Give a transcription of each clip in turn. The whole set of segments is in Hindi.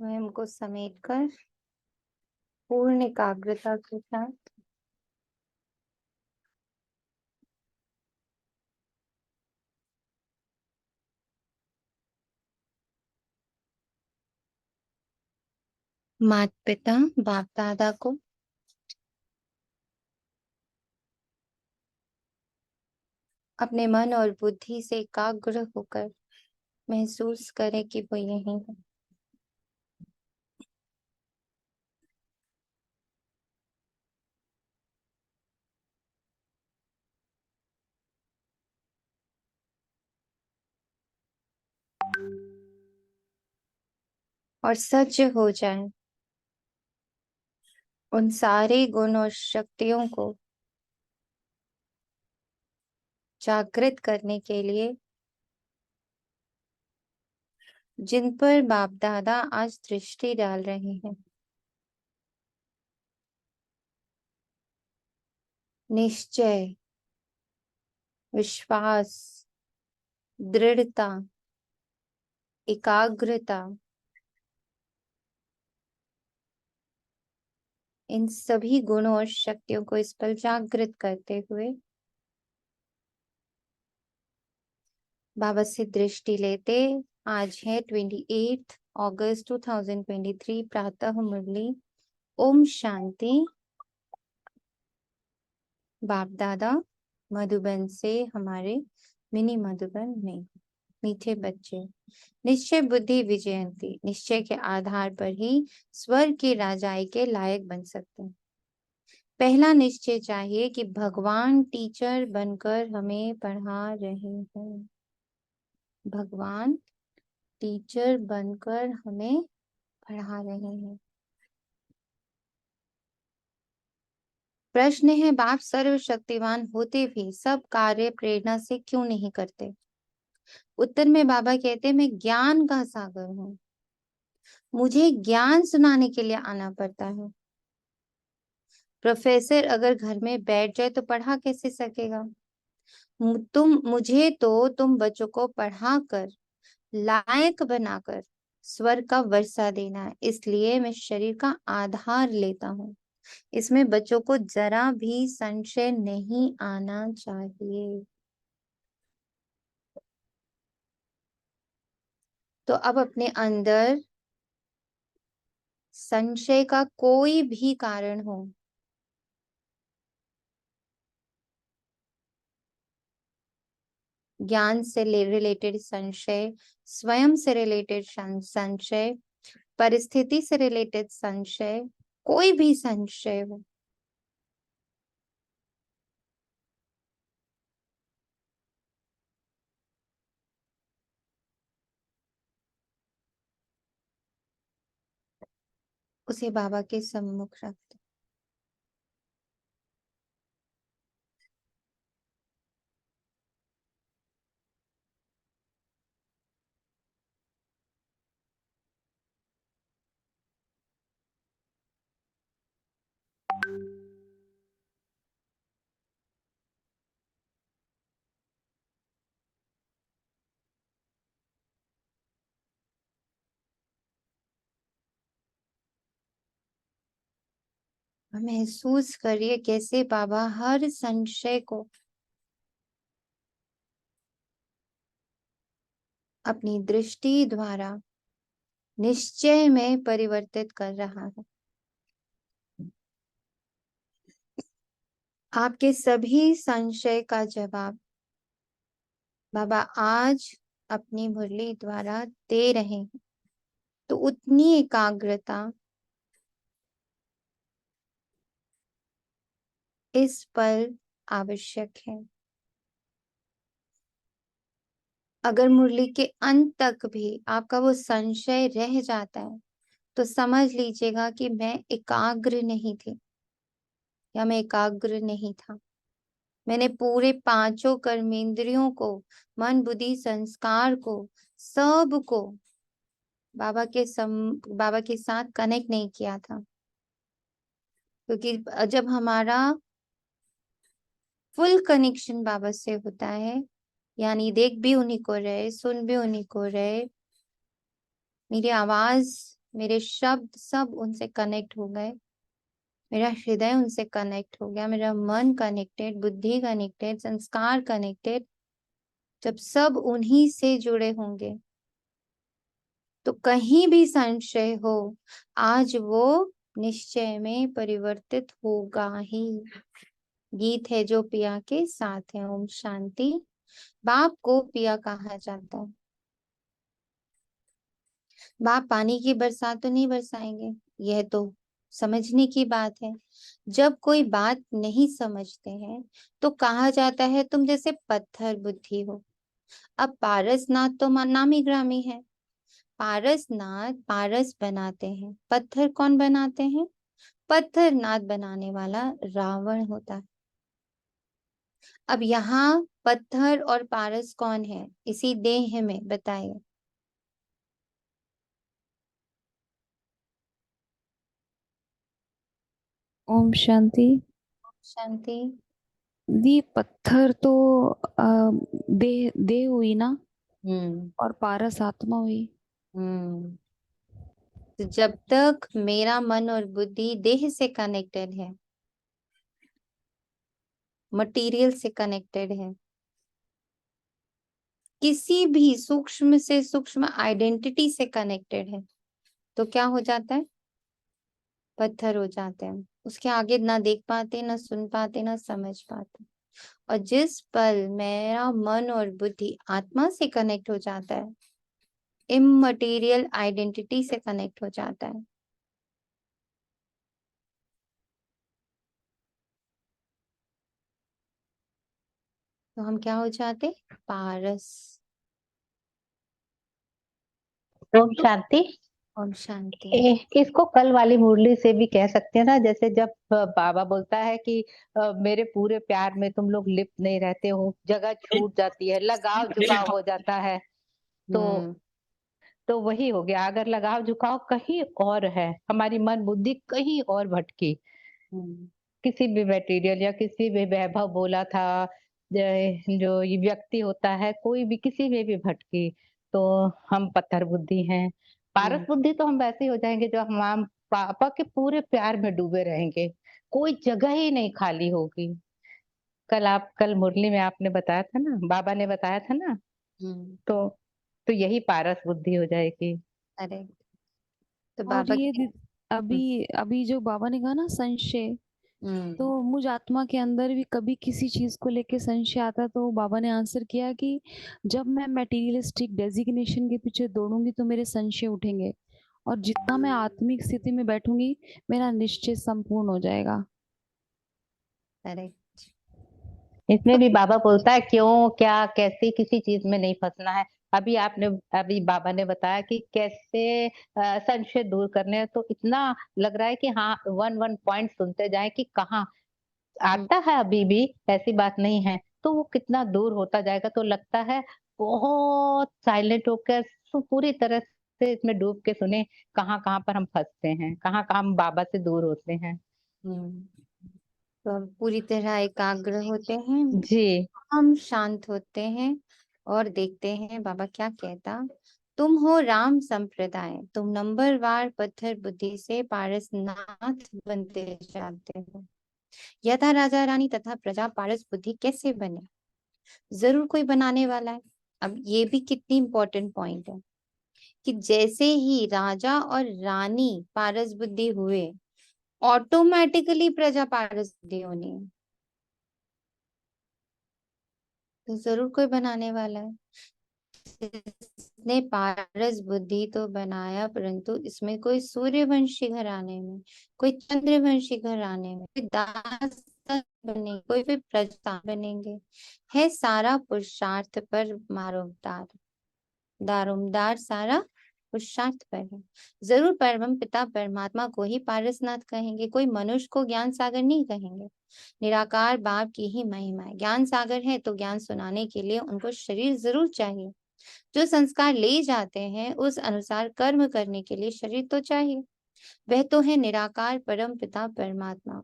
स्वयं को समेटकर पूर्ण एकाग्रता के साथ माता पिता बाप दादा को अपने मन और बुद्धि से एकाग्र होकर महसूस करें कि वो यहीं है। और सच हो जाए उन सारे गुण और शक्तियों को जागृत करने के लिए जिन पर बाप दादा आज दृष्टि डाल रहे हैं। निश्चय, विश्वास, दृढ़ता, एकाग्रता, इन सभी गुणों और शक्तियों को इस पर जागृत करते हुए बाबा से दृष्टि लेते। आज है 28 अगस्त 2023 प्रातः मुरली। ओम शांति। बाप दादा मधुबन से हमारे मिनी मधुबन में मीठे बच्चे, निश्चय बुद्धि विजयंती। निश्चय के आधार पर ही स्वर्ग की राजाई के लायक बन सकते हैं। पहला निश्चय चाहिए कि भगवान टीचर बनकर हमें पढ़ा रहे हैं। भगवान टीचर बनकर हमें पढ़ा रहे हैं। प्रश्न है, बाप सर्वशक्तिमान होते भी सब कार्य प्रेरणा से क्यों नहीं करते? उत्तर में बाबा कहते हैं, मैं ज्ञान का सागर हूँ, मुझे ज्ञान सुनाने के लिए आना पड़ता है। प्रोफेसर अगर घर में बैठ जाए तो पढ़ा कैसे सकेगा? तुम बच्चों को पढ़ाकर लायक बनाकर स्वर्ग का वर्षा देना है। इसलिए मैं शरीर का आधार लेता हूँ। इसमें बच्चों को जरा भी संशय नहीं आना चाहिए। तो अब अपने अंदर संशय का कोई भी कारण हो, ज्ञान से रिलेटेड संशय, स्वयं से रिलेटेड संशय, परिस्थिति से रिलेटेड संशय, कोई भी संशय हो, उसे बाबा के सम्मुख रख दो। महसूस करिए कैसे बाबा हर संशय को अपनी दृष्टि द्वारा निश्चय में परिवर्तित कर रहा है। आपके सभी संशय का जवाब बाबा आज अपनी मुरली द्वारा दे रहे हैं। तो उतनी एकाग्रता इस पल आवश्यक है। अगर मुरली के अंत तक भी आपका वो संशय रह जाता है तो समझ लीजिएगा कि मैं एकाग्र नहीं थी या मैं एकाग्र नहीं था। मैंने पूरे पांचों कर्मेंद्रियों को, मन बुद्धि संस्कार को, सब को बाबा के साथ कनेक्ट नहीं किया था। क्योंकि जब हमारा फुल कनेक्शन बाबा से होता है, यानी देख भी उन्हीं को रहे, सुन भी उन्हीं को रहे, मेरी आवाज मेरे शब्द सब उनसे कनेक्ट हो गए, मेरा हृदय उनसे कनेक्ट हो गया, मेरा मन कनेक्टेड, बुद्धि कनेक्टेड, संस्कार कनेक्टेड। जब सब उन्हीं से जुड़े होंगे तो कहीं भी संशय हो, आज वो निश्चय में परिवर्तित होगा ही। गीत है जो पिया के साथ है। ओम शांति। बाप को पिया कहा जाता है। बाप पानी की बरसात तो नहीं बरसाएंगे, यह तो समझने की बात है। जब कोई बात नहीं समझते हैं तो कहा जाता है तुम जैसे पत्थर बुद्धि हो। अब पारसनाथ तो नामी ग्रामी है। पारसनाथ पारस बनाते हैं, पत्थर कौन बनाते हैं? पत्थर नाथ बनाने वाला रावण होता है। अब यहाँ पत्थर और पारस कौन है इसी देह में, बताइए। ओम शांति। शांति। दी पत्थर तो देह देह हुई ना, हम्म। और पारस आत्मा हुई। हम्म। तो जब तक मेरा मन और बुद्धि देह से कनेक्टेड है, मटेरियल से कनेक्टेड है, किसी भी सूक्ष्म से सूक्ष्म आइडेंटिटी से कनेक्टेड है, तो क्या हो जाता है? पत्थर हो जाते हैं। उसके आगे ना देख पाते, ना सुन पाते, ना समझ पाते। और जिस पल मेरा मन और बुद्धि आत्मा से कनेक्ट हो जाता है, इममटेरियल आइडेंटिटी से कनेक्ट हो जाता है, तो हम क्या हो जाते? पारस। ओम शांति। ओम शांति। इसको कल वाली मुरली से भी कह सकते हैं ना, जैसे जब बाबा बोलता है कि मेरे पूरे प्यार में तुम लोग लिप्त नहीं रहते हो, जगह छूट जाती है, लगाव झुकाव हो जाता है। तो हम्म। तो वही हो गया। अगर लगाव झुकाव कहीं और है, हमारी मन बुद्धि कहीं और भटकी, हम्म। किसी भी मटेरियल या किसी भी वैभव बोला था, जो ये व्यक्ति होता है, कोई भी किसी में भी भटकी, तो हम पत्थर बुद्धि हैं। पारस हम्म। बुद्धि तो हम वैसे ही हो जाएंगे जो हम पापा के पूरे प्यार में डूबे रहेंगे, कोई जगह ही नहीं खाली होगी। कल मुरली में आपने बताया था ना, बाबा ने बताया था ना, हम्म। तो तो यही पारस बुद्धि हो जाएगी। अरे, तो और बाबा ये के। हम्म। अभी अभी जो बाबा ने कहा ना संशय, तो हम्म। मुझ आत्मा के अंदर भी कभी किसी चीज को लेके संशय आता, तो बाबा ने आंसर किया कि जब मैं मटेरियलिस्टिक डेजिग्नेशन के पीछे दौड़ूंगी तो मेरे संशय उठेंगे, और जितना मैं आत्मिक स्थिति में बैठूंगी मेरा निश्चय संपूर्ण हो जाएगा। अरे, इसमें भी बाबा बोलता है क्यों क्या कैसे किसी चीज में नहीं फंसना है। अभी बाबा ने बताया कि कैसे संशय दूर करने हैं, तो इतना लग रहा है कि हाँ, वन वन पॉइंट सुनते जाए कि कहाँ हम्म। आता है। अभी भी ऐसी बात नहीं है, तो वो कितना दूर होता जाएगा। तो लगता है बहुत साइलेंट होकर पूरी तरह से इसमें डूब के सुने कहाँ कहाँ पर हम फंसते हैं, कहाँ कहाँ हम बाबा से दूर होते हैं। हम्म। तो हम पूरी तरह एकाग्र होते हैं, जी। हम शांत होते हैं और देखते हैं बाबा क्या कहता। तुम हो राम संप्रदाय, तुम नंबरवार पत्थर बुद्धि से पारसनाथ बनते जाते हो। यथा राजा रानी तथा प्रजा पारस बुद्धि कैसे बने? जरूर कोई बनाने वाला है। अब ये भी कितनी इंपॉर्टेंट पॉइंट है कि जैसे ही राजा और रानी पारस बुद्धि हुए, ऑटोमेटिकली प्रजा पारस बुद्धि होनी है। तो जरूर कोई बनाने वाला है। इसने पारस बुद्धि तो बनाया, परंतु इसमें कोई सूर्यवंशी घराने में, कोई चंद्रवंशी घराने में, कोई दास बनेंगे, कोई भी प्रजा बनेंगे। है सारा पुरुषार्थ पर मारोमदार, दारोमदार सारा पुरुषार्थ पर है। जरूर परम पिता परमात्मा को ही पारसनाथ कहेंगे, कोई मनुष्य को ज्ञान सागर नहीं कहेंगे। निराकार बाप की ही महिमा है। ज्ञान सागर है तो ज्ञान सुनाने के लिए उनको शरीर जरूर चाहिए। जो संस्कार ले जाते हैं उस अनुसार कर्म करने के लिए शरीर तो चाहिए। वह तो है निराकार परम पिता परमात्मा।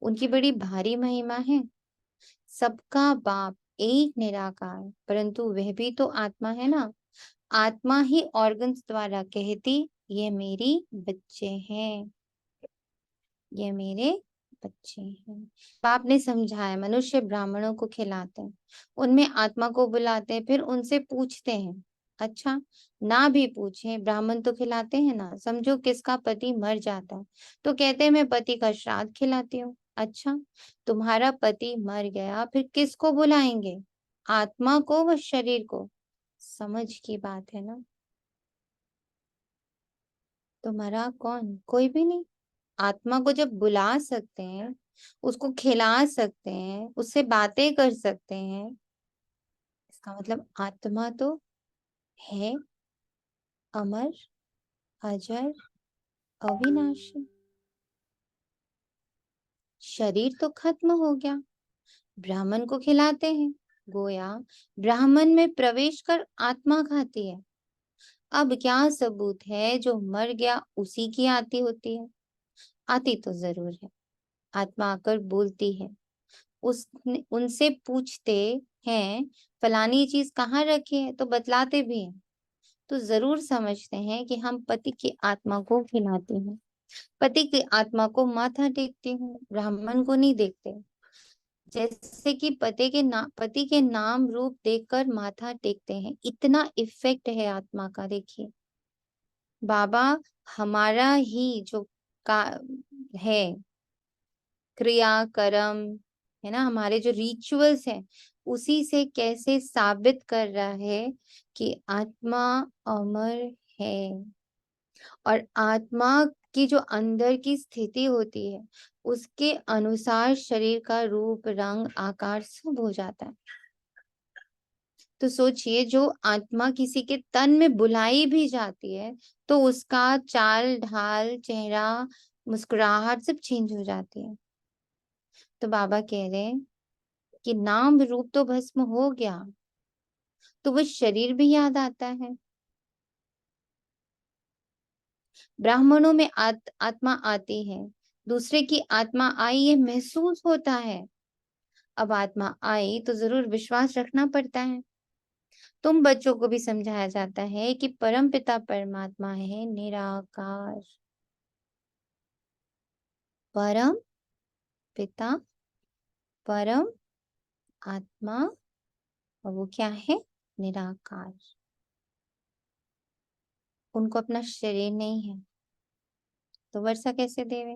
उनकी बड़ी भारी महिमा है। सबका बाप एक निराकार, परंतु वह भी तो आत्मा है ना। आत्मा ही ऑर्गन्स द्वारा कहती ये मेरी बच्चे हैं, ये मेरे बच्चे हैं। बाप ने समझाया, मनुष्य ब्राह्मणों को खिलाते हैं, उनमें आत्मा को बुलाते हैं, फिर उनसे पूछते हैं। अच्छा, ना भी पूछे ब्राह्मण तो खिलाते हैं ना। समझो किसका पति मर जाता है तो कहते हैं मैं पति का श्राद्ध खिलाती हूँ। अच्छा, तुम्हारा पति मर गया, फिर किसको बुलाएंगे? आत्मा को व शरीर को? समझ की बात है ना। तो मरा कौन? कोई भी नहीं। आत्मा को जब बुला सकते हैं, उसको खिला सकते हैं, उससे बातें कर सकते हैं, इसका मतलब आत्मा तो है अमर, अजर, अविनाशी। शरीर तो खत्म हो गया, ब्राह्मण को खिलाते हैं, गोया ब्राह्मण में प्रवेश कर आत्मा खाती है। अब क्या सबूत है जो मर गया उसी की आती होती है? आती तो जरूर है, आत्मा आकर बोलती है, उस उनसे पूछते हैं फलानी चीज कहाँ रखी है तो बतलाते भी हैं। तो जरूर समझते हैं कि हम पति की आत्मा को खिलाते हैं, पति की आत्मा को माथा टेकती हूँ, ब्राह्मण को नहीं देखते। जैसे कि पति के नाम रूप देखकर माथा टेकते हैं, इतना इफेक्ट है आत्मा का। देखिए बाबा हमारा ही जो का है क्रिया कर्म है ना, हमारे जो रिचुअल्स हैं, उसी से कैसे साबित कर रहा है कि आत्मा अमर है। और आत्मा की जो अंदर की स्थिति होती है, उसके अनुसार शरीर का रूप रंग आकार सब हो जाता है। तो सोचिए, जो आत्मा किसी के तन में बुलाई भी जाती है तो उसका चाल ढाल, चेहरा, मुस्कुराहट सब चेंज हो जाती है। तो बाबा कह रहे हैं कि नाम रूप तो भस्म हो गया, तो वो शरीर भी याद आता है। ब्राह्मणों में आत्मा आती है, दूसरे की आत्मा आई ये महसूस होता है। अब आत्मा आई तो जरूर विश्वास रखना पड़ता है। तुम बच्चों को भी समझाया जाता है कि परम पिता परमात्मा है निराकार। परम पिता, परम आत्मा, और वो क्या है? निराकार। उनको अपना शरीर नहीं है तो वर्षा कैसे देवे?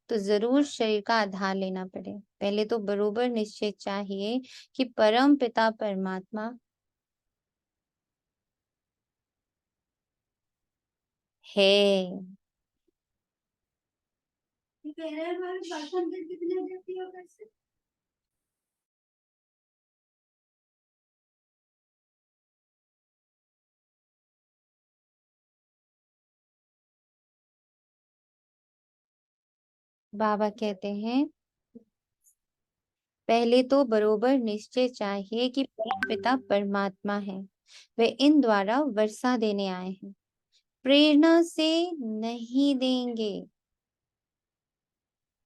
तो जरूर शरीर का आधार लेना पड़े। पहले तो बरोबर निश्चय चाहिए कि परम पिता परमात्मा है। बाबा कहते हैं पहले तो बरोबर निश्चय चाहिए कि परम पिता परमात्मा है, वे इन द्वारा वर्षा देने आए हैं, प्रेरणा से नहीं देंगे।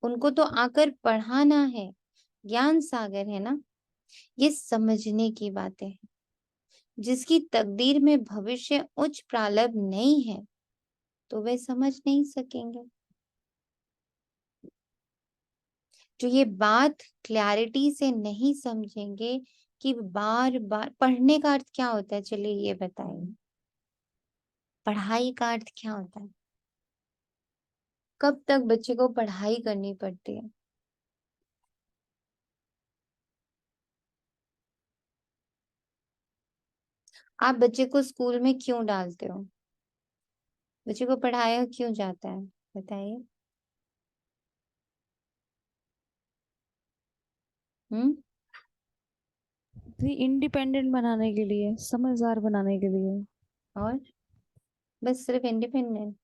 उनको तो आकर पढ़ाना है, ज्ञान सागर है ना। ये समझने की बातें हैं। जिसकी तकदीर में भविष्य उच्च प्रारब्ध नहीं है तो वे समझ नहीं सकेंगे। जो ये बात क्लैरिटी से नहीं समझेंगे कि बार बार पढ़ने का अर्थ क्या होता है, चलिए ये बताइए। पढ़ाई का अर्थ क्या होता है? कब तक बच्चे को पढ़ाई करनी पड़ती है? आप बच्चे को स्कूल में क्यों डालते हो? बच्चे को पढ़ाया क्यों जाता है, बताइए। हम्म। इंडिपेंडेंट बनाने के लिए, समझदार बनाने के लिए, और बस सिर्फ इंडिपेंडेंट?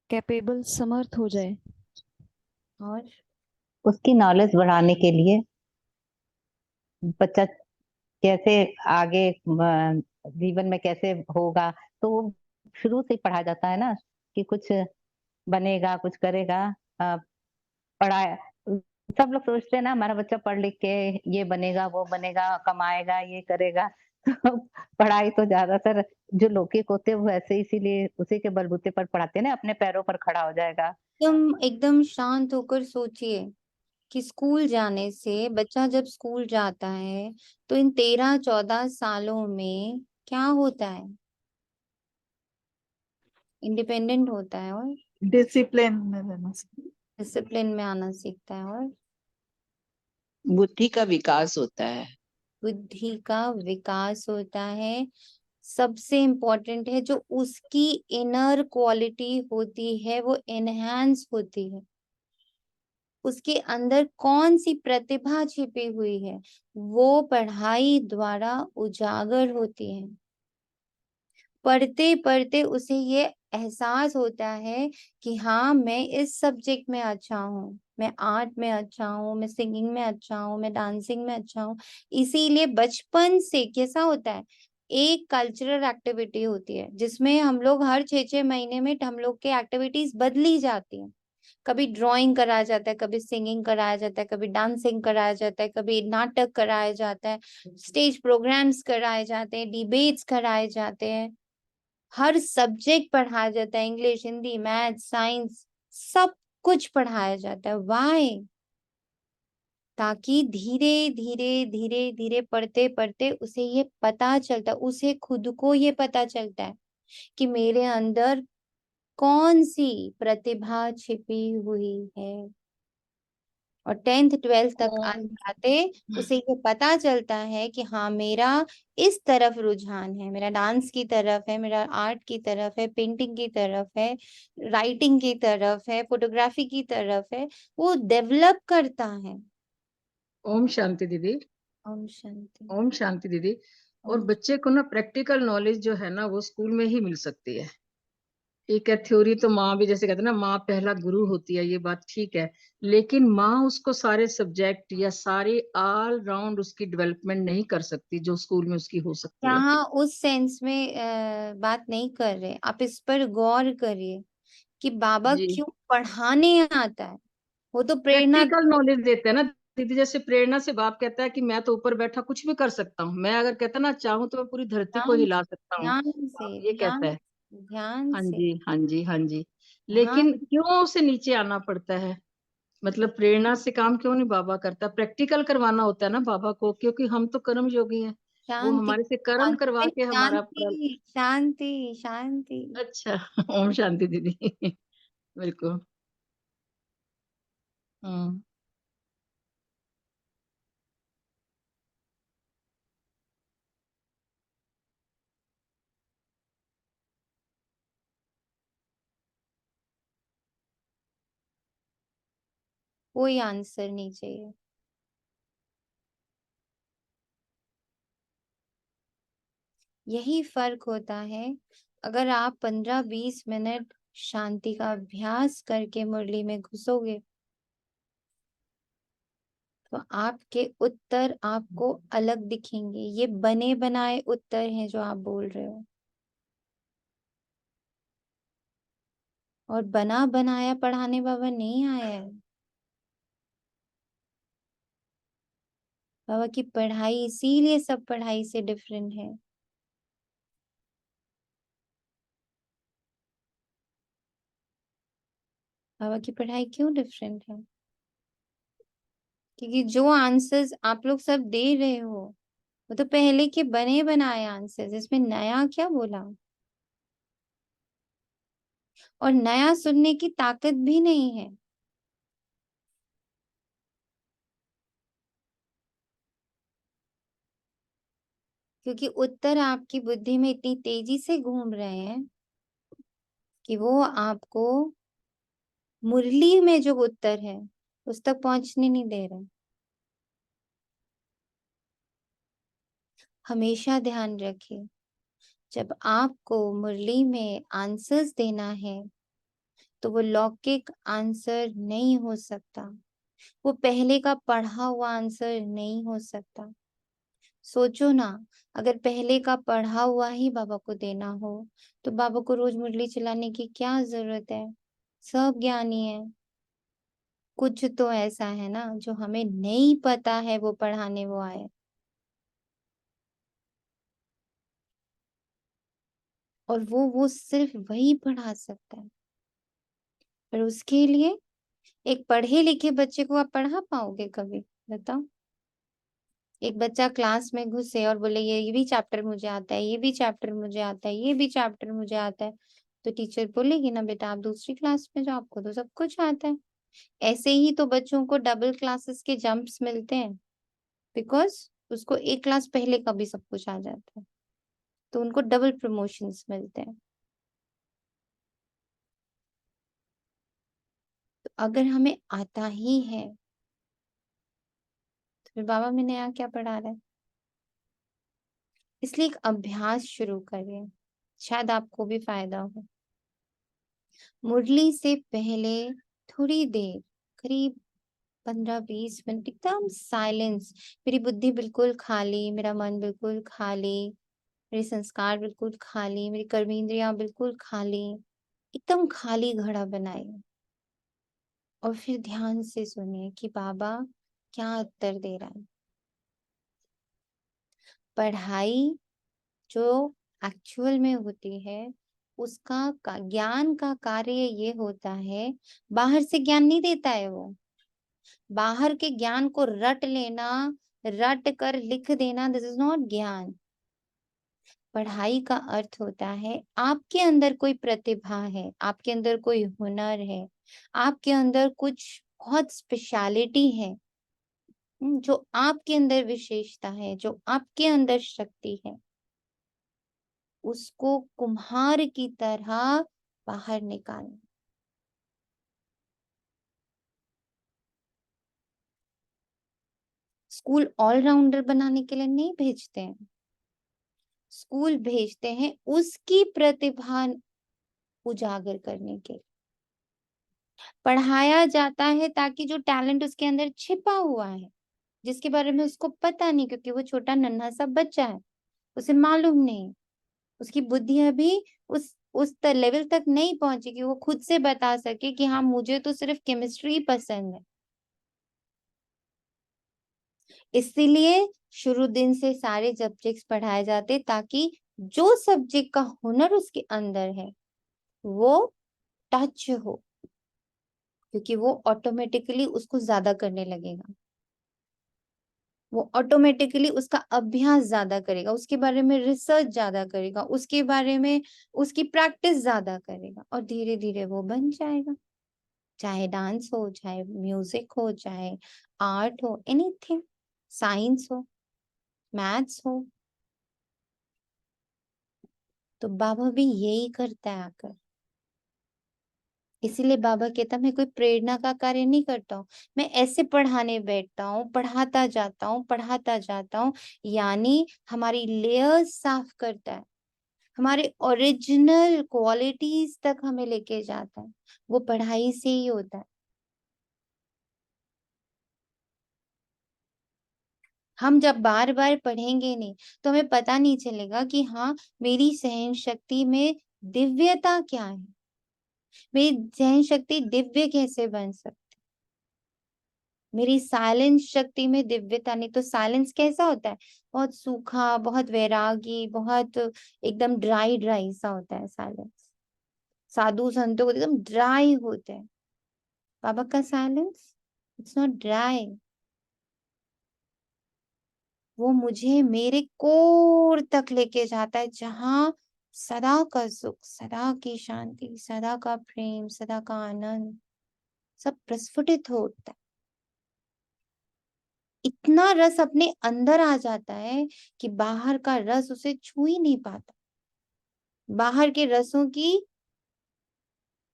कैपेबल, समर्थ हो जाए। और उसकी नॉलेज बढ़ाने के लिए, बच्चा कैसे आगे जीवन में कैसे होगा, तो वो शुरू से ही पढ़ा जाता है ना कि कुछ बनेगा, कुछ करेगा। अ, पढ़ा सब लोग सोचते हैं ना हमारा बच्चा पढ़ लिख के ये बनेगा, वो बनेगा, कमाएगा, ये करेगा। तो पढ़ाई तो ज्यादातर जो लौकिक होते हैं वो ऐसे इसीलिए उसी के बलबूते पर पढ़ाते हैं ना, अपने पैरों पर खड़ा हो जाएगा। एकदम एकदम शांत होकर सोचिए कि स्कूल जाने से बच्चा जब स्कूल जाता है तो इन 13-14 सालों में क्या होता है? इंडिपेंडेंट होता है और डिसिप्लिन में रहना चाहिए। डिसिप्लिन में आना सीखता है और बुद्धि का विकास होता है। बुद्धि का विकास होता है। सबसे इम्पोर्टेंट है जो उसकी इनर क्वालिटी होती है वो एनहांस होती है। उसके अंदर कौन सी प्रतिभा छिपी हुई है वो पढ़ाई द्वारा उजागर होती है। पढ़ते पढ़ते उसे ये एहसास होता है कि हाँ मैं इस सब्जेक्ट में अच्छा हूँ, मैं आर्ट में अच्छा हूँ, मैं सिंगिंग में अच्छा हूँ, मैं डांसिंग में अच्छा हूँ। इसीलिए बचपन से कैसा होता है, एक कल्चरल एक्टिविटी होती है जिसमें हम लोग हर 6-6 महीने में हम लोग के एक्टिविटीज बदली जाती हैं। कभी ड्राइंग कराया जाता है, कभी सिंगिंग कराया जाता है, कभी डांसिंग कराया जाता है, कभी नाटक कराया जाता है, स्टेज प्रोग्राम्स कराए जाते हैं, डिबेट्स कराए जाते हैं, हर सब्जेक्ट पढ़ाया जाता है, इंग्लिश, हिंदी, मैथ, साइंस, सब कुछ पढ़ाया जाता है। व्हाई? ताकि धीरे धीरे धीरे धीरे पढ़ते पढ़ते उसे ये पता चलता, उसे खुद को ये पता चलता है कि मेरे अंदर कौन सी प्रतिभा छिपी हुई है। और 10th 12th तक आते आते उसे ये पता चलता है कि हाँ मेरा इस तरफ रुझान है, मेरा डांस की तरफ है, मेरा आर्ट की तरफ है, पेंटिंग की तरफ है, राइटिंग की तरफ है, फोटोग्राफी की तरफ है। वो डेवलप करता है। ओम शांति दीदी। ओम शांति। ओम शांति दीदी। और ओम। बच्चे को ना प्रैक्टिकल नॉलेज जो है ना वो स्कूल में ही मिल सकती है। ठीक है, थ्योरी तो माँ भी जैसे कहते हैं ना, माँ पहला गुरु होती है, ये बात ठीक है, लेकिन माँ उसको सारे सब्जेक्ट या सारी ऑल राउंड उसकी डेवलपमेंट नहीं कर सकती जो स्कूल में उसकी हो सकती है। यहाँ उस सेंस में बात नहीं कर रहे, आप इस पर गौर करिए कि बाबा जी, क्यों पढ़ाने आता है। वो तो प्रेरणा प्रैक्टिकल नॉलेज देते हैं ना दीदी। जैसे प्रेरणा से बाप कहता है कि मैं तो ऊपर बैठा कुछ भी कर सकता हूँ, मैं अगर कहता ना चाहूँ तो मैं पूरी धरती को ध्यान हिला सकता हूँ, ध्यान बाप से ये कहता ध्यान है। ध्यान हाँ से जी, हाँ जी, हाँ जी। ध्यान। लेकिन क्यों उसे नीचे आना पड़ता है? मतलब प्रेरणा से काम क्यों नहीं बाबा करता? प्रैक्टिकल करवाना होता है ना बाबा को, क्योंकि हम तो कर्म योगी हैं। वो शांति हमारे से कर्म करवा के हमारा शांति शांति शांति। अच्छा। ओम शांति दीदी। बिल्कुल। हम्म। कोई आंसर नहीं चाहिए। यही फर्क होता है। अगर आप 15-20 मिनट शांति का अभ्यास करके मुरली में घुसोगे तो आपके उत्तर आपको अलग दिखेंगे। ये बने बनाए उत्तर हैं जो आप बोल रहे हो, और बना बनाया पढ़ाने बाबा नहीं आया है। बाबा की पढ़ाई इसीलिए सब पढ़ाई से डिफरेंट है। बाबा की पढ़ाई क्यों डिफरेंट है? क्योंकि जो आंसर्स आप लोग सब दे रहे हो वो तो पहले के बने बनाए आंसर्स, इसमें नया क्या बोला? और नया सुनने की ताकत भी नहीं है। क्योंकि उत्तर आपकी बुद्धि में इतनी तेजी से घूम रहे हैं कि वो आपको मुरली में जो उत्तर है उस तक पहुंचने नहीं दे रहे। हमेशा ध्यान रखिए, जब आपको मुरली में आंसर्स देना है तो वो लौकिक आंसर नहीं हो सकता, वो पहले का पढ़ा हुआ आंसर नहीं हो सकता। सोचो ना, अगर पहले का पढ़ा हुआ ही बाबा को देना हो तो बाबा को रोज मुरली चलाने की क्या जरूरत है? सब ज्ञानी है। कुछ तो ऐसा है ना जो हमें नहीं पता है, वो पढ़ाने वो आए। और वो सिर्फ वही पढ़ा सकता है। पर उसके लिए एक पढ़े लिखे बच्चे को आप पढ़ा पाओगे कभी? बताओ। एक बच्चा क्लास में घुसे और बोले ये भी चैप्टर मुझे आता है, ये भी चैप्टर मुझे आता है, ये भी चैप्टर मुझे आता है, तो टीचर बोलेगी ना बेटा आप दूसरी क्लास में जाओ, आपको तो सब कुछ आता है। ऐसे ही तो बच्चों को डबल क्लासेस के जंप्स मिलते हैं, बिकॉज उसको एक क्लास पहले का भी सब कुछ आ जाता है, तो उनको डबल प्रमोशंस मिलते हैं। तो अगर हमें आता ही है तो फिर बाबा में नया क्या पढ़ा रहा है? इसलिए एक अभ्यास शुरू करिए, शायद आपको भी फायदा हो। मुरली से पहले थोड़ी देर, करीब 15-20 मिनट एकदम साइलेंस, मेरी बुद्धि बिल्कुल खाली, मेरा मन बिल्कुल खाली, मेरे संस्कार बिल्कुल खाली, मेरी कर्मेंद्रियां बिल्कुल खाली, एकदम खाली घड़ा बनाइए और फिर ध्यान से सुनिए कि बाबा क्या उत्तर दे रहा है। पढ़ाई जो एक्चुअल में होती है उसका ज्ञान का कार्य ये होता है, बाहर से ज्ञान नहीं देता है वो। बाहर के ज्ञान को रट लेना, रट कर लिख देना, दिस इज नॉट ज्ञान। पढ़ाई का अर्थ होता है आपके अंदर कोई प्रतिभा है, आपके अंदर कोई हुनर है, आपके अंदर कुछ बहुत स्पेशलिटी है, जो आपके अंदर विशेषता है, जो आपके अंदर शक्ति है, उसको कुम्हार की तरह बाहर निकालना। स्कूल ऑलराउंडर बनाने के लिए नहीं भेजते हैं, स्कूल भेजते हैं उसकी प्रतिभा उजागर करने के लिए। पढ़ाया जाता है ताकि जो टैलेंट उसके अंदर छिपा हुआ है, जिसके बारे में उसको पता नहीं, क्योंकि वो छोटा नन्हा सा बच्चा है, उसे मालूम नहीं, उसकी बुद्धि अभी उस लेवल तक नहीं पहुंची कि वो खुद से बता सके कि हाँ मुझे तो सिर्फ केमिस्ट्री पसंद है। इसीलिए शुरू दिन से सारे सब्जेक्ट्स पढ़ाए जाते ताकि जो सब्जेक्ट का हुनर उसके अंदर है वो टच हो, क्योंकि वो ऑटोमेटिकली उसको ज्यादा करने लगेगा, वो ऑटोमेटिकली उसका अभ्यास ज्यादा करेगा, उसके बारे में रिसर्च ज्यादा करेगा, उसके बारे में उसकी प्रैक्टिस ज्यादा करेगा और धीरे धीरे वो बन जाएगा। चाहे डांस हो, चाहे म्यूजिक हो, चाहे आर्ट हो, एनीथिंग, साइंस हो, मैथ्स हो। तो बाबा भी यही करता है आकर। इसीलिए बाबा कहता मैं कोई प्रेरणा का कार्य नहीं करता हूँ, मैं ऐसे पढ़ाने बैठता हूँ, पढ़ाता जाता हूँ, पढ़ाता जाता हूँ, यानी हमारी लेयर्स साफ करता है, हमारे ओरिजिनल क्वालिटीज तक हमें लेके जाता है। वो पढ़ाई से ही होता है। हम जब बार बार पढ़ेंगे नहीं तो हमें पता नहीं चलेगा कि हाँ मेरी सहन शक्ति में दिव्यता क्या है, मेरी सहन शक्ति दिव्य कैसे बन सकती, मेरी साइलेंस शक्ति में दिव्यता नहीं। तो साइलेंस कैसा होता है? बहुत सूखा, बहुत वैरागी, बहुत एकदम ड्राई ड्राई सा होता है साइलेंस। साधु संतों को एकदम ड्राई होते हैं। बाबा का साइलेंस इट्स नॉट ड्राई, वो मुझे मेरे कोर तक लेके जाता है, जहां सदा का सुख, सदा की शांति, सदा का प्रेम, सदा का आनंद सब प्रस्फुटित होता है। इतना रस अपने अंदर आ जाता है कि बाहर का रस उसे छू ही नहीं पाता, बाहर के रसों की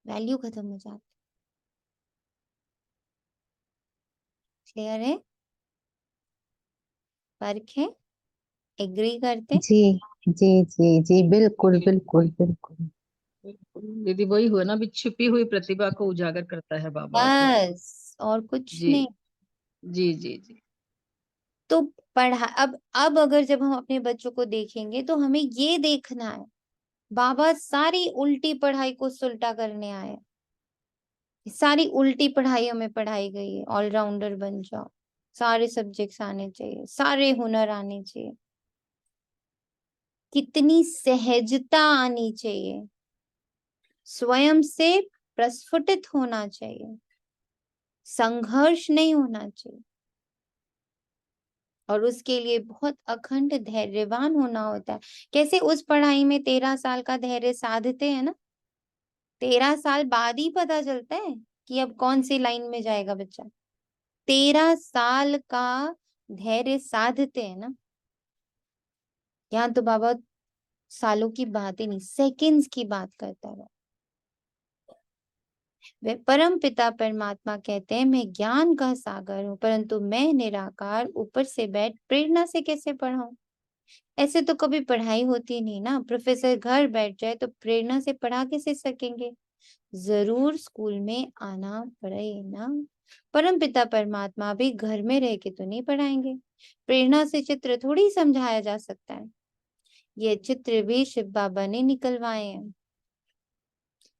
वैल्यू खत्म हो जाती। क्लियर है? फर्क है? एग्री करते? जी जी जी जी, बिल्कुल बिल्कुल बिल्कुल। दीदी वही हुआ ना, भी छिपी हुई प्रतिभा को उजागर करता है बाबा आके। बस और कुछ जी नहीं। जी जी जी। तो पढ़ा अब अगर जब हम अपने बच्चों को देखेंगे तो हमें ये देखना है बाबा सारी उल्टी पढ़ाई को सुलटा करने आए, सारी उल्टी पढ़ाई हमें पढ़ाई गई है। ऑलराउंडर बन जाओ, सारे सब्जेक्ट्स आने चाहिए, सारे हुनर आने चाहिए। कितनी सहजता आनी चाहिए, स्वयं से प्रस्फुटित होना चाहिए, संघर्ष नहीं होना चाहिए, और उसके लिए बहुत अखंड धैर्यवान होना होता है। कैसे उस पढ़ाई में 13 साल का धैर्य साधते हैं ना, 13 साल बाद ही पता चलता है कि अब कौन सी लाइन में जाएगा बच्चा। 13 साल का धैर्य साधते हैं ना। यहाँ तो बाबा सालों की बात ही नहीं, सेकंड्स की बात करता है। वे परम पिता परमात्मा कहते हैं, मैं ज्ञान का सागर हूँ, परंतु मैं निराकार ऊपर से बैठ प्रेरणा से कैसे पढ़ाऊं। ऐसे तो कभी पढ़ाई होती नहीं ना। प्रोफेसर घर बैठ जाए तो प्रेरणा से पढ़ा कैसे सकेंगे। जरूर स्कूल में आना पड़ेगा। परम पिता परमात्मा भी घर में रह के तो नहीं पढ़ाएंगे। प्रेरणा से चित्र थोड़ी समझाया जा सकता है। ये चित्र भी शिव बाबा ने निकलवाए हैं।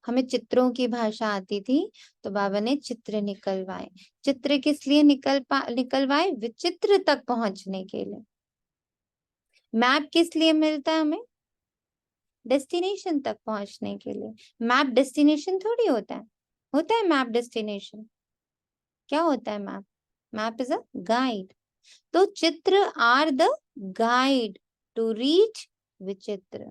हमें चित्रों की भाषा आती थी तो बाबा ने चित्र निकलवाए। चित्र किस लिए निकलवाए? विचित्र तक पहुंचने के लिए। मैप किस लिए मिलता है हमें? डेस्टिनेशन तक पहुंचने के लिए। मैप डेस्टिनेशन थोड़ी होता है मैप डेस्टिनेशन। क्या होता है map? Map is a guide. तो चित्र are the guide to reach विचित्र।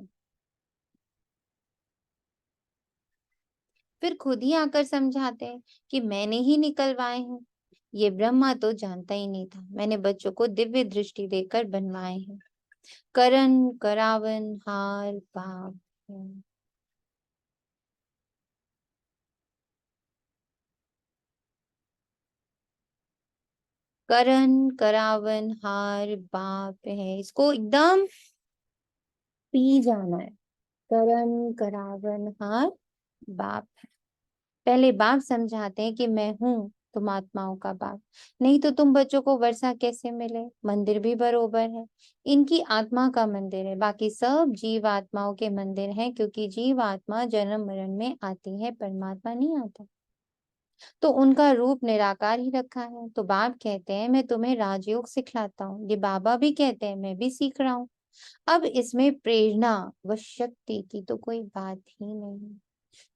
फिर खुद ही आकर समझाते हैं कि मैंने ही निकलवाए हैं। ये ब्रह्मा तो जानता ही नहीं था, मैंने बच्चों को दिव्य दृष्टि देकर बनवाए हैं। करण करावन हार बाप है। करण करावन हार बाप है, इसको एकदम पी जाना है। करण करावन हार बाप है। पहले बाप समझाते हैं कि मैं हूँ तुम आत्माओं का बाप। नहीं तो तुम बच्चों को वर्षा कैसे मिले? मंदिर भी बरोबर है, इनकी आत्मा का मंदिर है, बाकी सब जीव आत्माओं के मंदिर हैं, क्योंकि जीव आत्मा जन्म मरण में आती है, परमात्मा नहीं आता। तो उनका रूप निराकार ही रखा है। तो बाप कहते हैं मैं तुम्हें राजयोग सिखलाता हूँ। ये बाबा भी कहते हैं मैं भी सीख रहा हूँ। अब इसमें प्रेरणा व शक्ति की तो कोई बात ही नहीं।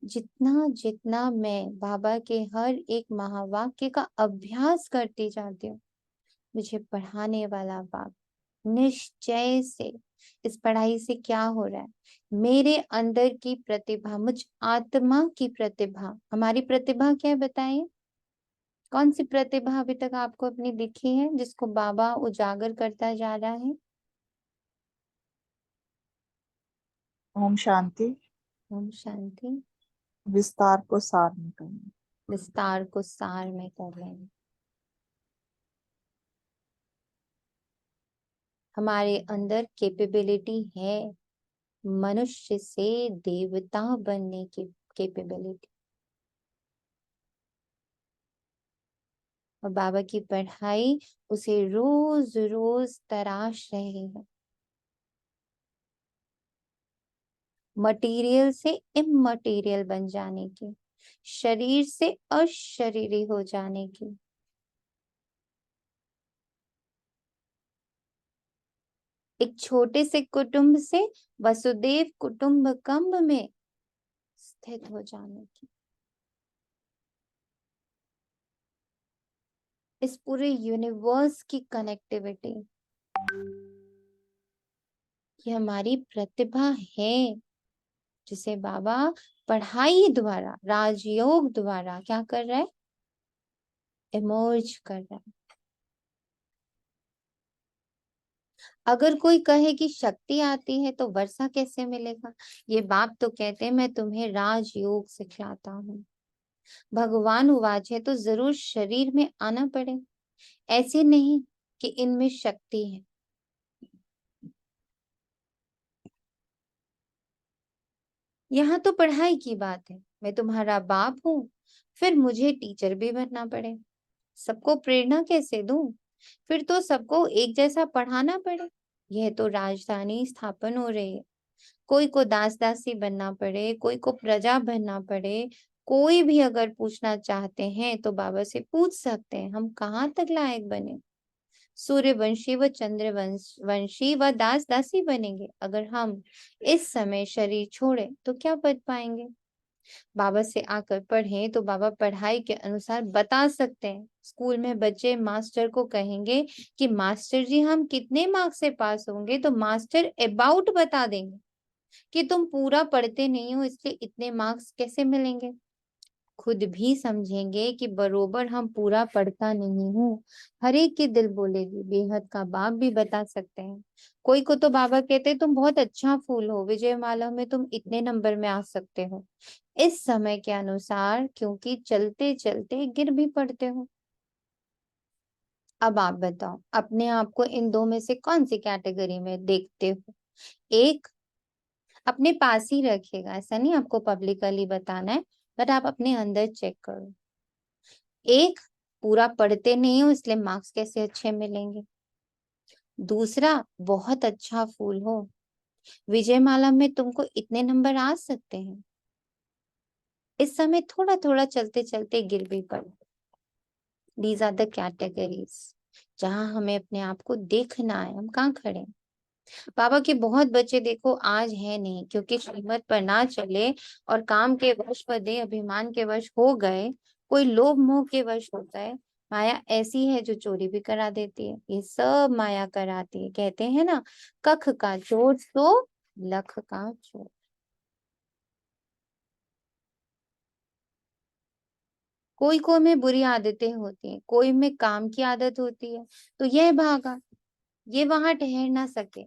जितना जितना मैं बाबा के हर एक महावाक्य का अभ्यास करती जाती हूँ, मुझे पढ़ाने वाला बाप निश्चय से, इस पढ़ाई से क्या हो रहा है, मेरे अंदर की प्रतिभा, मुझ आत्मा की प्रतिभा, हमारी प्रतिभा क्या है बताइए? कौन सी प्रतिभा अभी तक आपको अपनी दिखी है जिसको बाबा उजागर करता जा रहा है? ओम शांति। ओम शांति। विस्तार को सार में करना। विस्तार को सार में कर लेना। हमारे अंदर कैपेबिलिटी है मनुष्य से देवता बनने की कैपेबिलिटी। और बाबा की पढ़ाई उसे रोज रोज तराश रही है, मटेरियल से इममटेरियल बन जाने की, शरीर से अशरीरी हो जाने की। एक छोटे से कुटुंब से वसुदेव कुटुंबकम में स्थित हो जाने की। इस पूरे यूनिवर्स की कनेक्टिविटी, ये हमारी प्रतिभा है, जिसे बाबा पढ़ाई द्वारा, राजयोग द्वारा क्या कर रहा है? इमर्ज कर रहा है। अगर कोई कहे कि शक्ति आती है तो वर्षा कैसे मिलेगा? ये बाप तो कहते हैं मैं तुम्हें राजयोग सिखलाता हूँ। भगवान उवाच है तो जरूर शरीर में आना पड़े, ऐसे नहीं कि इनमें शक्ति है। यहाँ तो पढ़ाई की बात है, मैं तुम्हारा बाप हूँ, फिर मुझे टीचर भी बनना पड़े। सबको प्रेरणा कैसे दूं? फिर तो सबको एक जैसा पढ़ाना पड़े। यह तो राजधानी स्थापन हो रही है। कोई को दास दासी बनना पड़े, कोई को प्रजा बनना पड़े। कोई भी अगर पूछना चाहते हैं तो बाबा से पूछ सकते हैं हम कहाँ तक लायक बने। सूर्यवंशी व चंद्रवंशी व दास दासी बनेंगे। अगर हम इस समय शरीर छोड़े तो क्या बन पाएंगे? बाबा से आकर पढ़ें तो बाबा पढ़ाई के अनुसार बता सकते हैं। स्कूल में बच्चे मास्टर को कहेंगे कि मास्टर जी हम कितने मार्क्स से पास होंगे, तो मास्टर अबाउट बता देंगे कि तुम पूरा पढ़ते नहीं हो इसलिए इतने मार्क्स कैसे मिलेंगे। खुद भी समझेंगे कि बरोबर हम पूरा पढ़ता नहीं हूँ। हर एक की दिल बोलेगी। बेहद का बाप भी बता सकते हैं। कोई को तो बाबा कहते हैं तुम बहुत अच्छा फूल हो, विजयमाला में तुम इतने नंबर में आ सकते हो इस समय के अनुसार, क्योंकि चलते चलते गिर भी पड़ते हो। अब आप बताओ अपने आप को इन दो में से कौन सी कैटेगरी में देखते हो? एक, अपने पास ही रखिएगा, ऐसा नहीं आपको पब्लिकली बताना है, बट आप अपने अंदर चेक करो। एक, पूरा पढ़ते नहीं हो इसलिए मार्क्स कैसे अच्छे मिलेंगे। दूसरा, बहुत अच्छा फूल हो, विजयमाला में तुमको इतने नंबर आ सकते हैं। इस समय थोड़ा थोड़ा चलते चलते गिर भी पड़ो। दीज आर द कैटेगरीज जहां हमें अपने आप को देखना है, हम कहाँ खड़े हैं। बाबा के बहुत बच्चे देखो आज है नहीं, क्योंकि श्रीमत पर ना चले और काम के वश पर दे अभिमान के वश हो गए, कोई लोभ मोह के वश होता है। माया ऐसी है जो चोरी भी करा देती है। ये सब माया कराती है। कहते हैं ना, कख का चोर तो लख का चोर। कोई को में बुरी आदतें होती हैं, कोई में काम की आदत होती है, तो यह भागा, ये वहां ठहर ना सके,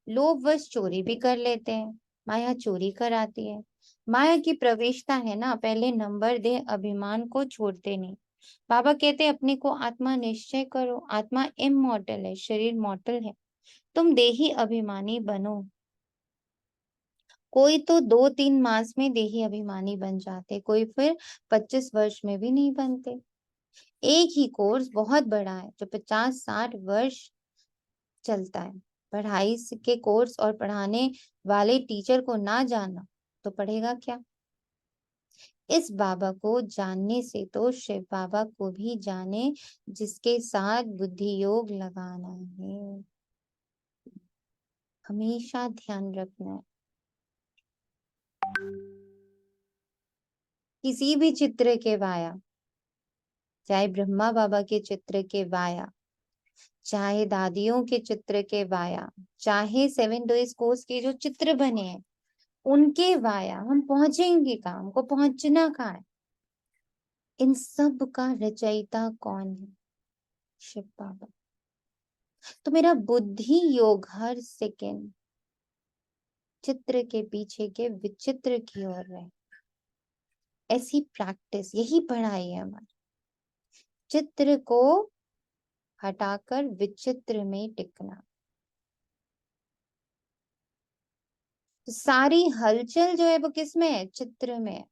लोभ वश चोरी भी कर लेते हैं। माया चोरी कराती है। माया की प्रवेशता है ना, पहले नंबर दे, अभिमान को छोड़ते नहीं। बाबा कहते अपने को आत्मा निश्चय करो। आत्मा इमॉर्टल है, शरीर मॉर्टल है। तुम देही अभिमानी बनो। कोई तो 2-3 मास में देही अभिमानी बन जाते, कोई फिर 25 वर्ष में भी नहीं बनते। एक ही कोर्स बहुत बड़ा है जो 50-60 वर्ष चलता है। पढ़ाई के कोर्स और पढ़ाने वाले टीचर को ना जाना तो पढ़ेगा क्या? इस बाबा को जानने से तो शिव बाबा को भी जाने, जिसके साथ बुद्धि योग लगाना है। हमेशा ध्यान रखना है। किसी भी चित्र के वाया, चाहे ब्रह्मा बाबा के चित्र के वाया, चाहे दादियों के चित्र के वाया, चाहे 7 डेज कोर्स के जो चित्र बने हैं उनके वाया हम पहुंचेंगे कहाँ? हमको पहुंचना कहाँ है? इन सब का रचयिता कौन है? शिव बाबा। तो मेरा बुद्धि योग हर सेकेंड चित्र के पीछे के विचित्र की ओर रहे। ऐसी प्रैक्टिस, यही पढ़ाई है हमारी। चित्र को हटाकर विचित्र में टिकना। तो सारी हलचल जो है वो किसमें है? चित्र में है।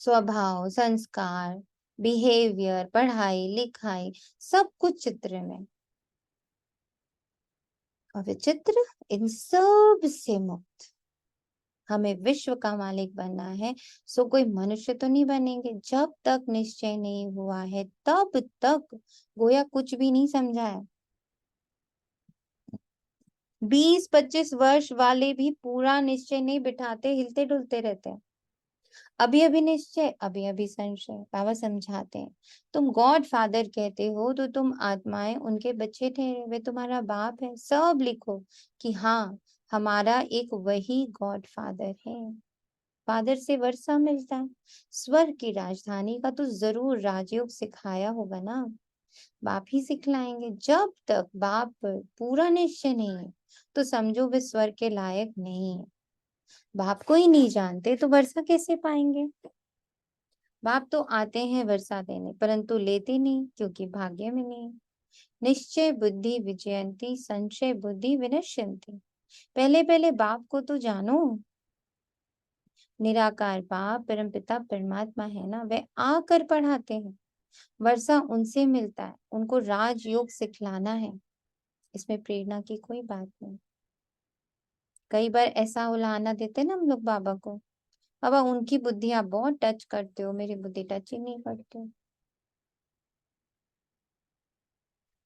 स्वभाव, संस्कार, बिहेवियर, पढ़ाई लिखाई, सब कुछ चित्र में। और विचित्र, इन सब से मुक्त। हमें विश्व का मालिक बनना है, सो कोई मनुष्य तो नहीं बनेंगे। जब तक निश्चय नहीं हुआ है तब तक गोया कुछ भी नहीं समझा है। 20-25 वर्ष वाले भी पूरा निश्चय नहीं बिठाते, हिलते डुलते रहते हैं। अभी अभी निश्चय, अभी अभी संशय। बाबा समझाते हैं, तुम गॉड फादर कहते हो तो तुम आत्माएं उनके बच्चे ठहरे, वे तुम्हारा बाप है। सब लिखो कि हाँ, हमारा एक वही गॉड फादर है। फादर से वर्षा मिलता है। स्वर्ग की राजधानी का तो जरूर राजयोग सिखाया होगा ना, बाप ही सिखलाएंगे। जब तक बाप पर पूरा निश्चय नहीं है तो समझो वे स्वर्ग के लायक नहीं है। बाप को ही नहीं जानते तो वर्षा कैसे पाएंगे? बाप तो आते हैं वर्षा देने, परंतु लेते नहीं, क्योंकि भाग्य में नहीं। निश्चय बुद्धि विजयंती, संशय बुद्धि विनश्यंती। पहले पहले बाप को तो जानो। निराकार बाप परमपिता परमात्मा है ना, वे आकर पढ़ाते हैं। वर्षा उनसे मिलता है, उनको राजयोग सिखलाना है। इसमें प्रेरणा की कोई बात नहीं। कई बार ऐसा उलाहना देते ना हम लोग बाबा को, बाबा उनकी बुद्धि आप बहुत टच करते हो, मेरी बुद्धि टच ही नहीं करते हो।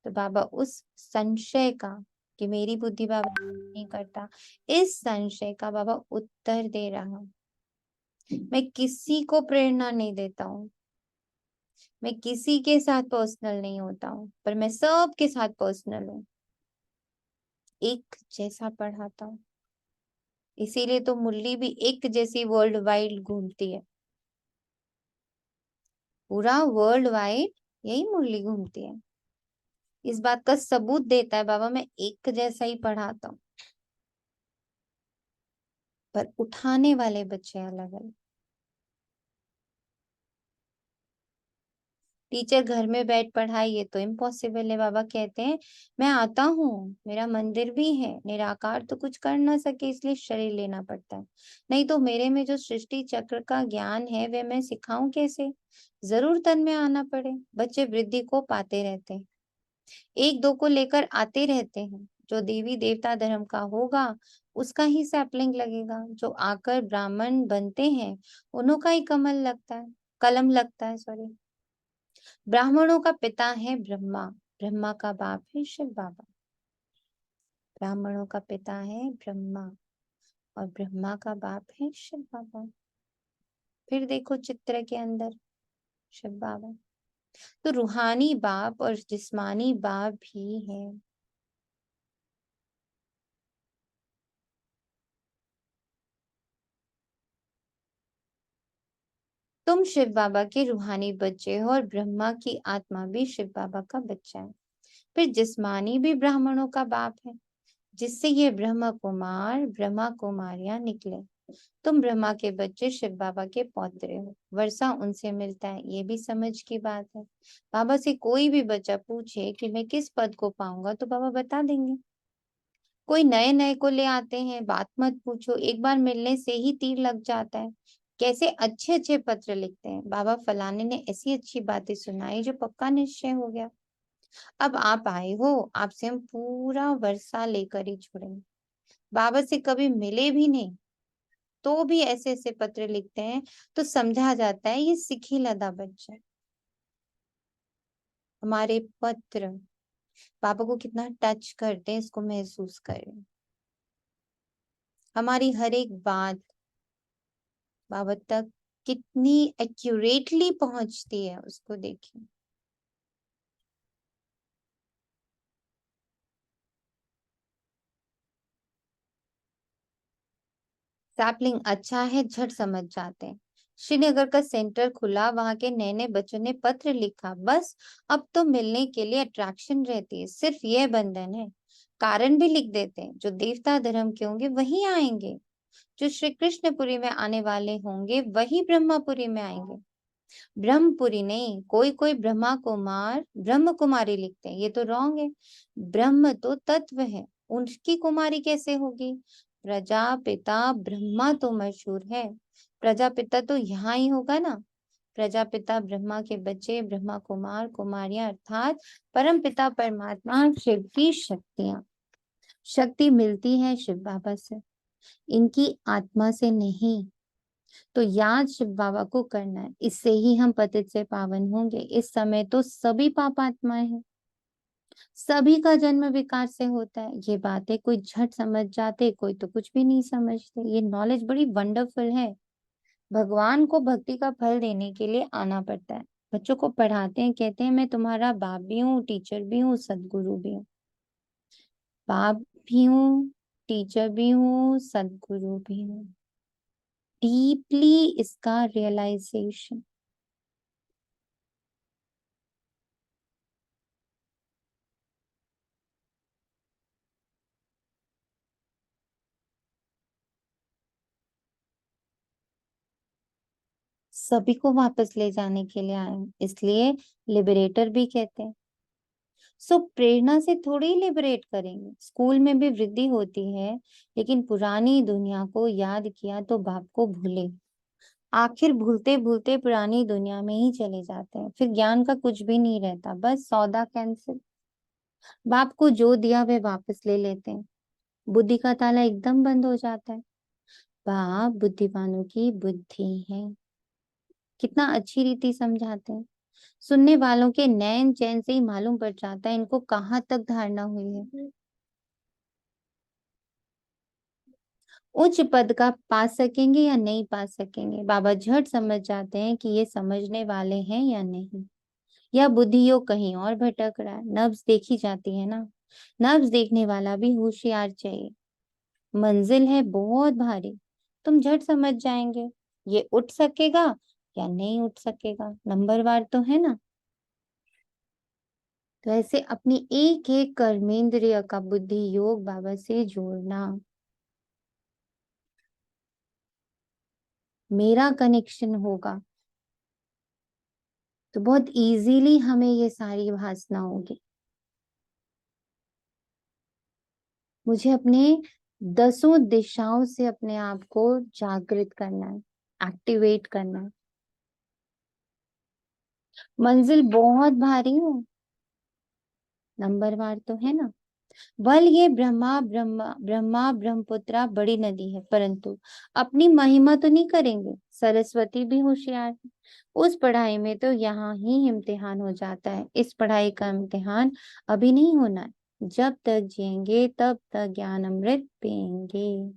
तो बाबा उस संशय का कि मेरी बुद्धि बाबा नहीं करता, इस संशय का बाबा उत्तर दे रहा हूं। मैं किसी को प्रेरणा नहीं देता हूँ, मैं किसी के साथ पर्सनल नहीं होता हूँ, पर मैं सबके साथ पर्सनल हूँ, एक जैसा पढ़ाता हूँ। इसीलिए तो मुरली भी एक जैसी वर्ल्ड वाइड घूमती है, पूरा वर्ल्ड वाइड यही मुरली घूमती है। इस बात का सबूत देता है बाबा, मैं एक जैसा ही पढ़ाता हूँ, पर उठाने वाले बच्चे अलग अलग। टीचर घर में बैठ पढ़ाए ये तो इम्पॉसिबल है। बाबा कहते हैं मैं आता हूँ, मेरा मंदिर भी है, निराकार तो कुछ कर ना सके इसलिए शरीर लेना पड़ता है, नहीं तो मेरे में जो सृष्टि चक्र का ज्ञान है वह मैं सिखाऊं कैसे, जरूर तन में आना पड़े। बच्चे वृद्धि को पाते रहते हैं, एक दो को लेकर आते रहते हैं, जो देवी देवता धर्म का होगा उसका ही सैपलिंग लगेगा, जो आकर ब्राह्मण बनते हैं उन्हों का ही कलम लगता है सॉरी। ब्राह्मणों का पिता है ब्रह्मा, ब्रह्मा का बाप है शिव बाबा। ब्राह्मणों का पिता है ब्रह्मा और ब्रह्मा का बाप है शिव बाबा। फिर देखो चित्र के अंदर शिव बाबा, तो रूहानी बाप और जिस्मानी बाप भी है। तुम शिव बाबा के रूहानी बच्चे हो और ब्रह्मा की आत्मा भी शिव बाबा का बच्चा है। फिर जिस्मानी भी ब्राह्मणों का बाप है, जिससे ये ब्रह्मा कुमार ब्रह्मा कुमारियां निकले। तुम ब्रह्मा के बच्चे शिव बाबा के पौत्रे हो, वर्षा उनसे मिलता है, ये भी समझ की बात है। बाबा से कोई भी बच्चा पूछे कि मैं किस पद को पाऊंगा तो बाबा बता देंगे। कोई नए नए को ले आते हैं, बात मत पूछो, एक बार मिलने से ही तीर लग जाता है। कैसे अच्छे अच्छे पत्र लिखते हैं, बाबा फलाने ने ऐसी अच्छी बातें सुनाई जो पक्का निश्चय हो गया। अब आप आए हो, आपसे हम पूरा वर्षा लेकर ही छोड़ेंगे। बाबा से कभी मिले भी नहीं तो भी ऐसे ऐसे पत्र लिखते हैं, तो समझा जाता है ये सिखी लदा बच्चा है। हमारे पत्र बाबा को कितना टच करते हैं इसको महसूस करें। हमारी हर एक बात बाबा तक कितनी एक्यूरेटली पहुंचती है उसको देखिए। सैपलिंग अच्छा है, झट समझ जाते हैं। श्रीनगर का सेंटर खुला, वहां के नए नए बच्चों ने पत्र लिखा, बस अब तो मिलने के लिए अट्रैक्शन रहती है, सिर्फ यह बंधन है। कारण भी लिख देते हैं, जो देवता धर्म के होंगे वही आएंगे, जो श्री कृष्णपुरी में आने वाले होंगे वही ब्रह्मपुरी में आएंगे। ब्रह्मपुरी नहीं, कोई कोई ब्रह्मा कुमार ब्रह्म कुमारी लिखते हैं, ये तो रॉन्ग है। ब्रह्म तो तत्व है, उनकी कुमारी कैसे होगी। प्रजापिता ब्रह्मा तो मशहूर है, प्रजापिता तो यहाँ ही होगा ना। प्रजापिता ब्रह्मा के बच्चे ब्रह्मा कुमार कुमारियां अर्थात परम पिता परमात्मा शिव की शक्तियां। शक्ति मिलती है शिव बाबा से, इनकी आत्मा से नहीं। तो याद शिव बाबा को करना है, इससे ही हम पतित से पावन होंगे। इस समय तो सभी पाप आत्माएं हैं, सभी का जन्म विकार से होता है। ये बातें कोई झट समझ जाते, कोई तो कुछ भी नहीं समझते। ये नॉलेज बड़ी वंडरफुल है। भगवान को भक्ति का फल देने के लिए आना पड़ता है। बच्चों को पढ़ाते हैं, कहते हैं मैं तुम्हारा बाप भी हूँ, टीचर भी हूँ, सदगुरु भी हूँ। बाप भी हूँ, टीचर भी हूँ, सदगुरु भी हूँ। डीपली इसका रियलाइजेशन। सभी को वापस ले जाने के लिए आए हैं, इसलिए लिबरेटर भी कहते हैं। सो प्रेरणा से थोड़ी ही लिबरेट करेंगे। स्कूल में भी वृद्धि होती है, लेकिन पुरानी दुनिया को याद किया तो बाप को भूले। आखिर भूलते भूलते पुरानी दुनिया में ही चले जाते हैं, फिर ज्ञान का कुछ भी नहीं रहता, बस सौदा कैंसिल। बाप को जो दिया वे वापस ले लेते हैं, बुद्धि का ताला एकदम बंद हो जाता है। बाप बुद्धिमानों की बुद्धि है, कितना अच्छी रीति समझाते हैं। सुनने वालों के नैन चैन से ही मालूम पड़ जाता है इनको कहाँ तक धारणा हुई है। उच्च पद का पा सकेंगे या नहीं पा सकेंगे, बाबा झट समझ जाते हैं कि ये समझने वाले हैं या नहीं, या बुद्धि योग कहीं और भटक रहा है। नब्ज देखी जाती है ना, नब्ज देखने वाला भी होशियार चाहिए। मंजिल है बहुत भारी, तुम झट समझ जाएंगे ये उठ सकेगा या नहीं उठ सकेगा, नंबरवार तो है ना। तो ऐसे अपनी एक एक कर्मेंद्रिय का बुद्धि योग बाबा से जोड़ना। मेरा कनेक्शन होगा तो बहुत इजीली हमें ये सारी भासना होगी। मुझे अपने 10 दिशाओं से अपने आप को जागृत करना है, एक्टिवेट करना है। मंजिल बहुत भारी है, नंबरवार तो है ना। बल ये ब्रह्मपुत्रा बड़ी नदी है, परंतु अपनी महिमा तो नहीं करेंगे। सरस्वती भी होशियार है, उस पढ़ाई में तो यहाँ ही इम्तिहान हो जाता है। इस पढ़ाई का इम्तिहान अभी नहीं होना है, जब तक जिएंगे तब तक ज्ञान अमृत पिएंगे।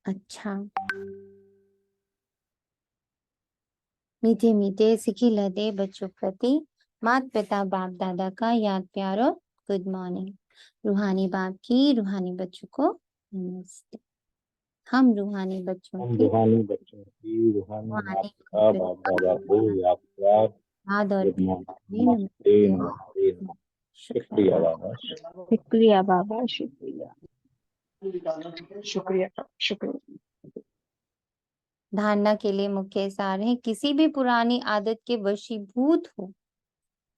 अच्छा, मीठे मीठे सिखी लदे बच्चों प्रति माता पिता बाप दादा का याद प्यार और गुड मॉर्निंग। रूहानी बाप की रूहानी बच्चों को नमस्ते। हम रूहानी बच्चों की रूहानी माता रूहानी पिता बाप दादा को याद प्यार याद और गुड प्यार में मॉर्निंग, नमस्ते नमस्ते। नमस्ते। शुक्रिया बाबा, शुक्रिया बाबा, शुक्रिया शुक्रिया शुक्रिया। धारणा के लिए मुख्य सार है, किसी भी पुरानी आदत के वशीभूत हो,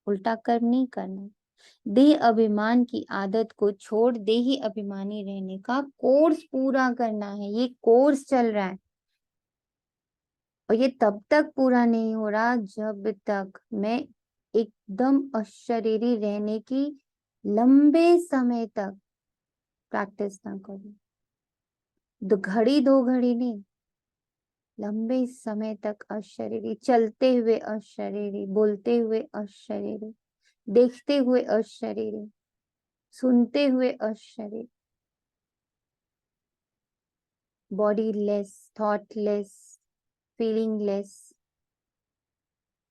उल्टा कर्म नहीं करना। देह अभिमान की आदत को छोड़ देही अभिमानी रहने का कोर्स पूरा करना है। ये कोर्स चल रहा है और ये तब तक पूरा नहीं हो रहा जब तक मैं एकदम अशरीरी रहने की लंबे समय तक प्रैक्टिस ना करूं। 2 घड़ी नहीं, लंबे समय तक अशरीरी, चलते हुए अशरीरी, बोलते हुए अशरीरी, देखते हुए अशरीरी, सुनते हुए अशरीरी, bodyless, thoughtless, feelingless,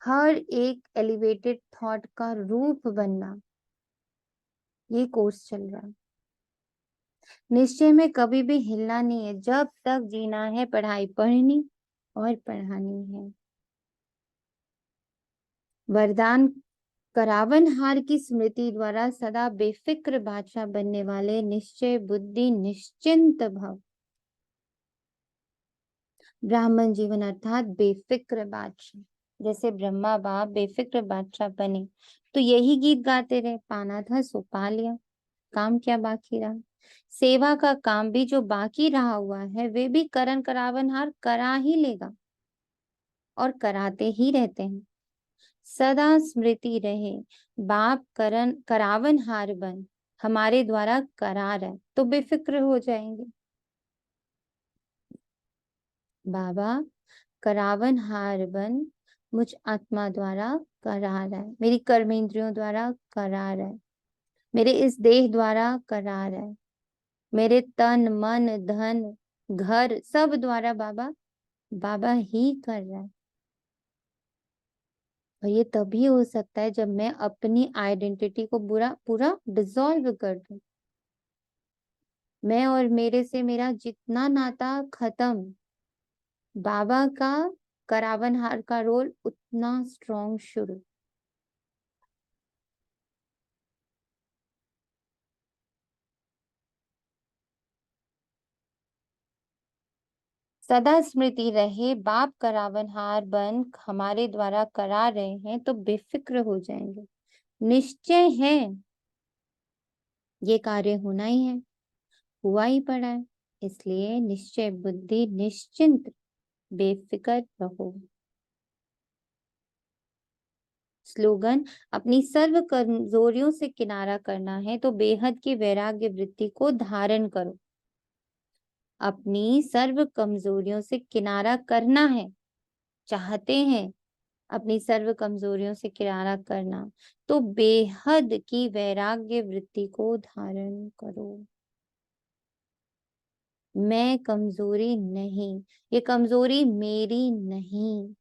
हर एक एलिवेटेड थॉट का रूप बनना, ये कोर्स चल रहा है। निश्चय में कभी भी हिलना नहीं है, जब तक जीना है पढ़ाई पढ़नी और पढ़ानी है। वरदान करावन हार की स्मृति द्वारा सदा बेफिक्र बादशाह बनने वाले निश्चय बुद्धि निश्चिंत भव। ब्राह्मण जीवन अर्थात बेफिक्र बादशाह, जैसे ब्रह्मा बाप बेफिक्र बादशाह बने तो यही गीत गाते रहे, पाना था सो पा लिया, काम क्या बाकी रहा। सेवा का काम भी जो बाकी रहा हुआ है वे भी करण करावनहार करा ही लेगा और कराते ही रहते हैं। सदा स्मृति रहे, बाप करण करावनहार बन हमारे द्वारा करा रहे तो बेफिक्र हो जाएंगे। बाबा करावनहार बन मुझ आत्मा द्वारा करा रहा है, मेरी कर्मेंद्रियों द्वारा करा रहा है, मेरे इस देह द्वारा करा रहा है, मेरे तन मन धन घर सब द्वारा बाबा ही कर रहा है। और ये तभी हो सकता है जब मैं अपनी आइडेंटिटी को पूरा डिसॉल्व कर दूं। मैं और मेरे से मेरा जितना नाता खत्म, बाबा का करावनहार का रोल उतना स्ट्रॉन्ग शुरू। सदा स्मृति रहे, बाप करावनहार बन हमारे द्वारा करा रहे हैं तो बेफिक्र हो जाएंगे। निश्चय है ये कार्य होना ही है, हुआ ही पड़ा है, इसलिए निश्चय बुद्धि निश्चिंत बेफिक्र रहो। स्लोगन, अपनी सर्व कमजोरियों से किनारा करना है तो बेहद की वैराग्य वृत्ति को धारण करो। अपनी सर्व कमजोरियों से किनारा करना है, चाहते हैं अपनी सर्व कमजोरियों से किनारा करना, तो बेहद की वैराग्य वृत्ति को धारण करो। मैं कमजोरी नहीं, ये कमजोरी मेरी नहीं,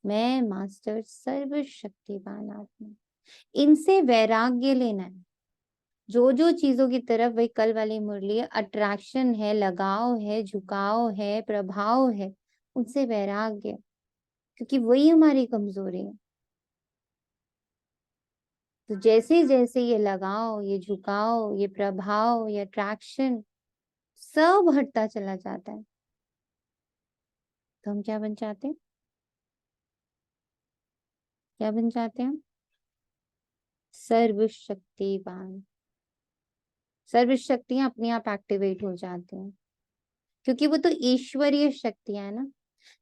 मैं मास्टर सर्वशक्तिवान आत्मा। इनसे वैराग्य लेना है। जो जो चीजों की तरफ, वही कल वाली मुरली, अट्रैक्शन है, लगाव है, झुकाव है, प्रभाव है, उनसे वैराग्य, क्योंकि वही हमारी कमजोरी है। तो जैसे जैसे ये लगाव, ये झुकाव, ये प्रभाव, ये अट्रैक्शन सब हटता चला जाता है, तो हम क्या बन जाते हैं? क्या बन जाते हैं? सर्वशक्तिवान। सर्व शक्तियां अपने आप एक्टिवेट हो जाती हैं, क्योंकि वो तो ईश्वरीय शक्तियां है ना।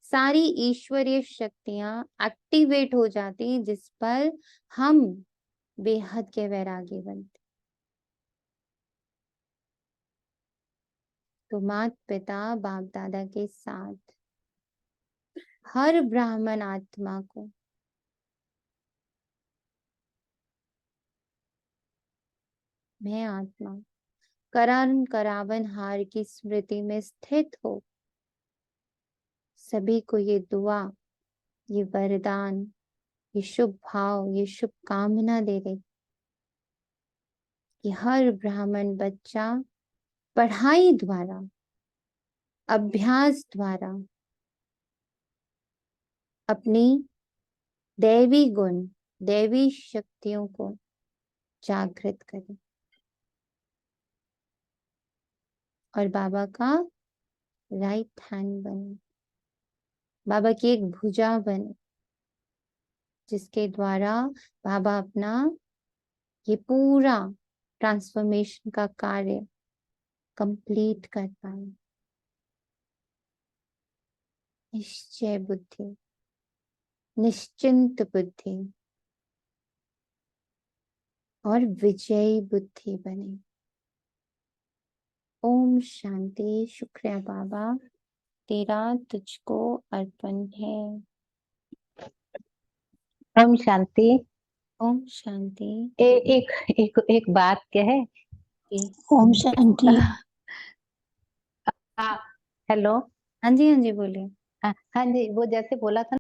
सारी ईश्वरीय शक्तियां एक्टिवेट हो जाती हैं जिस पर हम बेहद के वैरागी बनते। तो माता पिता बाप दादा के साथ हर ब्राह्मण आत्मा को मैं आत्मा करण करावन हार की स्मृति में स्थित हो, सभी को ये दुआ, ये वरदान, ये शुभ भाव, ये शुभ कामना दे रही कि हर ब्राह्मण बच्चा पढ़ाई द्वारा, अभ्यास द्वारा अपनी दैवी गुण, दैवी शक्तियों को जागृत करे और बाबा का राइट हैंड बने, बाबा की एक भुजा बने, जिसके द्वारा बाबा अपना ये पूरा ट्रांसफॉर्मेशन का कार्य कंप्लीट कर पाए। निश्चय बुद्धि, निश्चिंत बुद्धि और विजयी बुद्धि बने। ओम शांति। शुक्रिया बाबा, तेरा तुझको अर्पण है। ओम शांति। ओम शांति। एक एक एक बात क्या है? ओम शांति। हेलो। हाँ जी, हाँ जी, बोलिए। हाँ जी, वो जैसे बोला था